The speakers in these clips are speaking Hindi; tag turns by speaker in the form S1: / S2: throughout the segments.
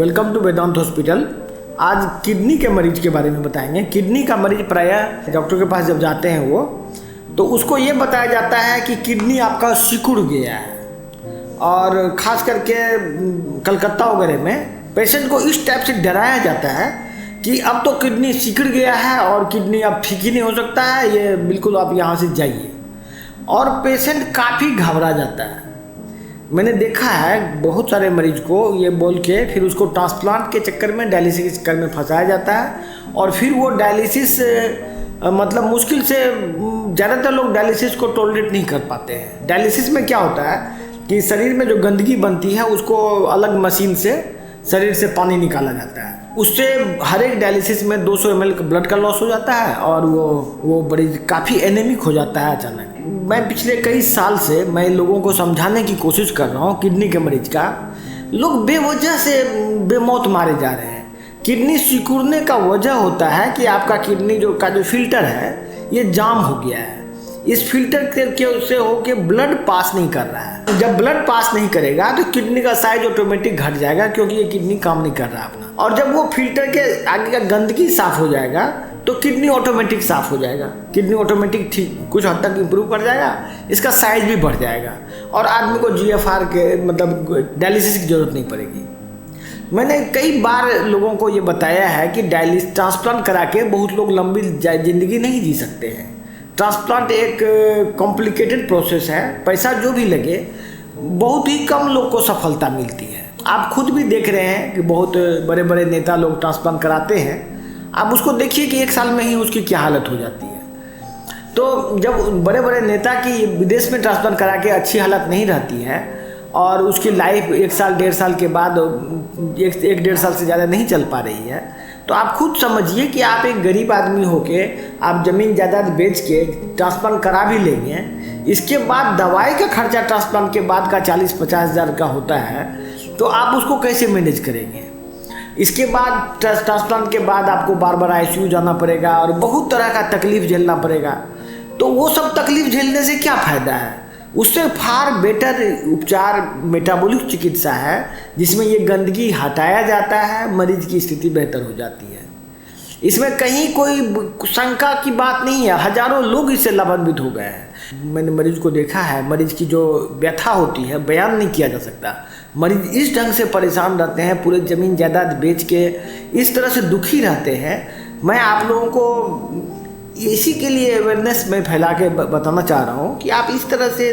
S1: Welcome to Vedant hospital. आज किडनी के मरीज के बारे में बताएंगे। किडनी का मरीज प्रायः डॉक्टर के पास जब जाते हैं वो तो उसको ये बताया जाता है कि किडनी आपका सिकुड़ गया है, और ख़ास करके कलकत्ता वगैरह में पेशेंट को इस टाइप से डराया जाता है कि अब तो किडनी सिकुड़ गया है और किडनी अब ठीक ही नहीं हो सकता है, ये बिल्कुल आप यहाँ से जाइए। और पेशेंट काफ़ी घबरा जाता है। मैंने देखा है बहुत सारे मरीज को ये बोल के फिर उसको ट्रांसप्लांट के चक्कर में, डायलिसिस के चक्कर में फंसाया जाता है, और फिर वो डायलिसिस मतलब मुश्किल से, ज़्यादातर लोग डायलिसिस को टॉलरेट नहीं कर पाते हैं। डायलिसिस में क्या होता है कि शरीर में जो गंदगी बनती है उसको अलग मशीन से शरीर से पानी निकाला जाता है। उससे हर एक डायलिसिस में 200 ml ब्लड का लॉस हो जाता है और वो बड़ी काफ़ी एनेमिक हो जाता है अचानक। मैं पिछले कई साल से मैं लोगों को समझाने की कोशिश कर रहा हूँ किडनी के मरीज का। लोग बेवजह से बेमौत मारे जा रहे हैं। किडनी सिकुड़ने का वजह होता है कि आपका किडनी का जो फिल्टर है ये जाम हो गया है। इस फिल्टर के उससे होके ब्लड पास नहीं कर रहा है। जब ब्लड पास नहीं करेगा तो किडनी का साइज ऑटोमेटिक घट जाएगा, क्योंकि ये किडनी काम नहीं कर रहा अपना। और जब वो फिल्टर के आगे का गंदगी साफ हो जाएगा तो किडनी ऑटोमेटिक साफ हो जाएगा। किडनी ऑटोमेटिक ठीक कुछ हद तक इम्प्रूव कर जाएगा, इसका साइज भी बढ़ जाएगा और आदमी को GFR के मतलब डायलिसिस की जरूरत नहीं पड़ेगी। मैंने कई बार लोगों को ये बताया है कि डायलिसिस ट्रांसप्लांट करा के बहुत लोग लंबी ज़िंदगी नहीं जी सकते हैं। ट्रांसप्लांट एक कॉम्प्लिकेटेड प्रोसेस है, पैसा जो भी लगे बहुत ही कम लोग को सफलता मिलती है। आप खुद भी देख रहे हैं कि बहुत बड़े बड़े नेता लोग ट्रांसप्लांट कराते हैं। आप उसको देखिए कि 1 साल में ही उसकी क्या हालत हो जाती है। तो जब बड़े बड़े नेता की विदेश में ट्रांसप्लांट करा के अच्छी हालत नहीं रहती है और उसकी लाइफ 1 साल 1.5 साल के बाद 1-1.5 साल से ज़्यादा नहीं चल पा रही है, तो आप खुद समझिए कि आप एक गरीब आदमी होके आप ज़मीन जायदाद बेच के ट्रांसप्लांट करा भी लेंगे, इसके बाद दवाई का खर्चा ट्रांसप्लांट के बाद का 40-50 हज़ार का होता है, तो आप उसको कैसे मैनेज करेंगे। इसके बाद ट्रांसप्लांट के बाद आपको बार बार ICU जाना पड़ेगा और बहुत तरह का तकलीफ झेलना पड़ेगा। तो वो सब तकलीफ झेलने से क्या फ़ायदा है। उससे फार बेटर उपचार मेटाबॉलिक चिकित्सा है, जिसमें ये गंदगी हटाया जाता है, मरीज की स्थिति बेहतर हो जाती है। इसमें कहीं कोई शंका की बात नहीं है। हजारों लोग इससे लाभान्वित हो गए हैं। मैंने मरीज को देखा है, मरीज की जो व्यथा होती है बयान नहीं किया जा सकता। मरीज इस ढंग से परेशान रहते हैं, पूरे ज़मीन जायदाद बेच के इस तरह से दुखी रहते हैं। मैं आप लोगों को इसी के लिए अवेयरनेस में फैला के बताना चाह रहा हूँ कि आप इस तरह से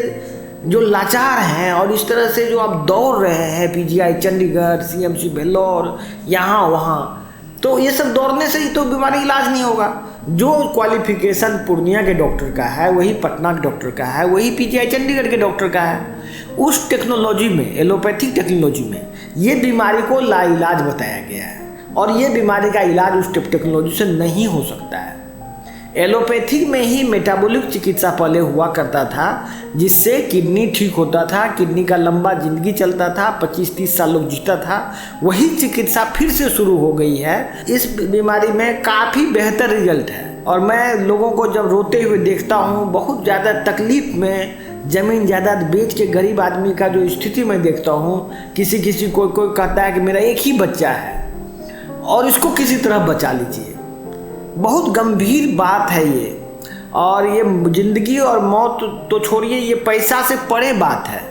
S1: जो लाचार हैं और इस तरह से जो आप दौड़ रहे हैं PGI चंडीगढ़, CMC बेल्लौर, यहाँ वहाँ, तो ये सब दौड़ने से ही तो बीमारी इलाज नहीं होगा। जो क्वालिफिकेशन पूर्णिया के डॉक्टर का है वही पटना के डॉक्टर का है, वही PGI चंडीगढ़ के डॉक्टर का है। उस टेक्नोलॉजी में, एलोपैथिक टेक्नोलॉजी में ये बीमारी को लाइलाज बताया गया है, और ये बीमारी का इलाज उस टेक्नोलॉजी से नहीं हो सकता है। एलोपैथिक में ही मेटाबॉलिक चिकित्सा पहले हुआ करता था, जिससे किडनी ठीक होता था, किडनी का लंबा जिंदगी चलता था, 25-30 साल लोग जीता था। वही चिकित्सा फिर से शुरू हो गई है। इस बीमारी में काफ़ी बेहतर रिजल्ट है, और मैं लोगों को जब रोते हुए देखता हूँ, बहुत ज़्यादा तकलीफ में ज़मीन जायदाद बेच के गरीब आदमी का जो स्थिति मैं देखता हूँ, किसी कोई कहता है कि मेरा एक ही बच्चा है और इसको किसी तरह बचा लीजिए। बहुत गंभीर बात है ये, और ये ज़िंदगी और मौत तो छोड़िए, ये पैसा से परे बात है।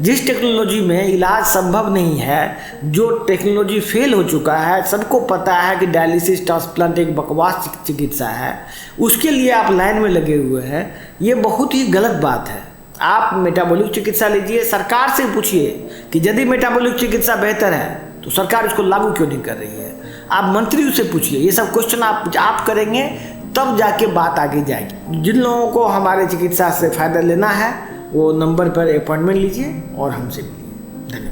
S1: जिस टेक्नोलॉजी में इलाज संभव नहीं है, जो टेक्नोलॉजी फेल हो चुका है, सबको पता है कि डायलिसिस ट्रांसप्लांट एक बकवास चिकित्सा है, उसके लिए आप लाइन में लगे हुए हैं। ये बहुत ही गलत बात है। आप मेटाबॉलिक चिकित्सा लीजिए। सरकार से पूछिए कि यदि मेटाबॉलिक चिकित्सा बेहतर है तो सरकार इसको लागू क्यों नहीं कर रही है। आप मंत्रियों से पूछिए। ये सब क्वेश्चन आप करेंगे तब जाके बात आगे जाएगी। जिन लोगों को हमारे चिकित्सा से फ़ायदा लेना है वो नंबर पर अपॉइंटमेंट लीजिए और हमसे मिलिए। धन्यवाद।